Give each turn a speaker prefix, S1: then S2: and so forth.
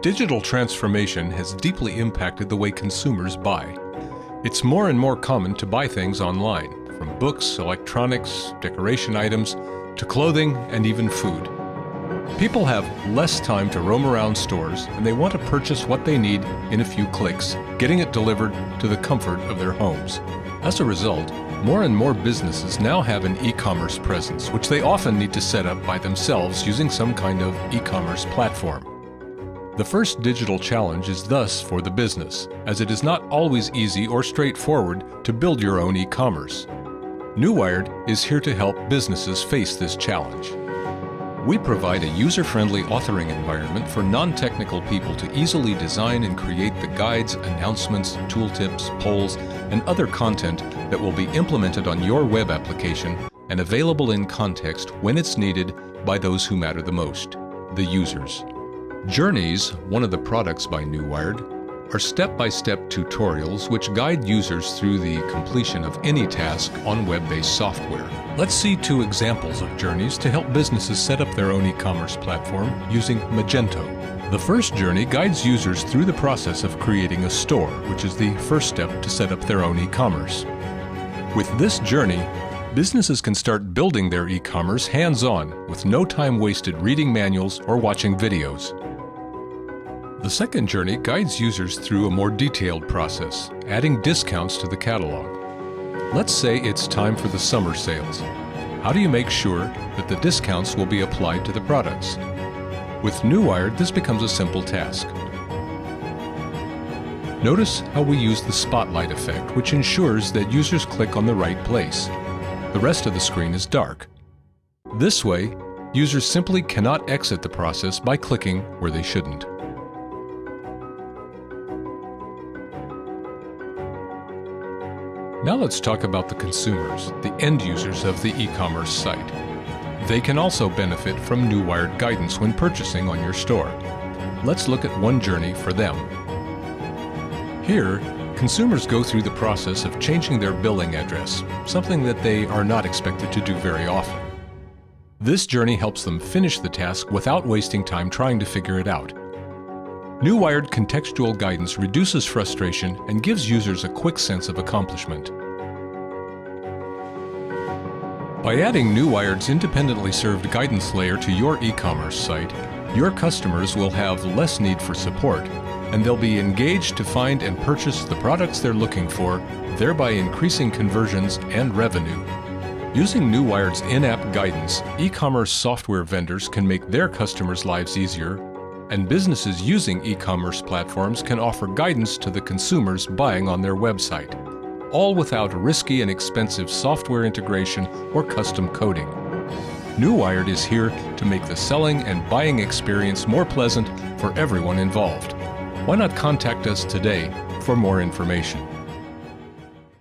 S1: Digital transformation has deeply impacted the way consumers buy. It's more and more common to buy things online, from books, electronics, decoration items, to clothing and even food. People have less time to roam around stores, and they want to purchase what they need in a few clicks, getting it delivered to the comfort of their homes. As a result, more and more businesses now have an e-commerce presence, which they often need to set up by themselves using some kind of e-commerce platform. The first digital challenge is thus for the business, as it is not always easy or straightforward to build your own e-commerce. Newired is here to help businesses face this challenge. We provide a user-friendly authoring environment for non-technical people to easily design and create the guides, announcements, tooltips, polls, and other content that will be implemented on your web application and available in context when it's needed by those who matter the most, the users. Journeys, one of the products by Newired, are step-by-step tutorials which guide users through the completion of any task on web-based software. Let's see two examples of journeys to help businesses set up their own e-commerce platform using Magento. The first journey guides users through the process of creating a store, which is the first step to set up their own e-commerce. With this journey, businesses can start building their e-commerce hands-on, with no time wasted reading manuals or watching videos. The second journey guides users through a more detailed process, adding discounts to the catalog. Let's say it's time for the summer sales. How do you make sure that the discounts will be applied to the products? With Newired, this becomes a simple task. Notice how we use the spotlight effect, which ensures that users click on the right place. The rest of the screen is dark. This way, users simply cannot exit the process by clicking where they shouldn't. Now let's talk about the consumers, the end users of the e-commerce site. They can also benefit from Newired guidance when purchasing on your store. Let's look at one journey for them. Here, consumers go through the process of changing their billing address, something that they are not expected to do very often. This journey helps them finish the task without wasting time trying to figure it out. Newired contextual guidance reduces frustration and gives users a quick sense of accomplishment. By adding Newired's independently served guidance layer to your e-commerce site, your customers will have less need for support, and they'll be engaged to find and purchase the products they're looking for, thereby increasing conversions and revenue. Using Newired's in-app guidance, e-commerce software vendors can make their customers' lives easier, and businesses using e-commerce platforms can offer guidance to the consumers buying on their website, all without risky and expensive software integration or custom coding. Newired is here to make the selling and buying experience more pleasant for everyone involved. Why not contact us today for more information?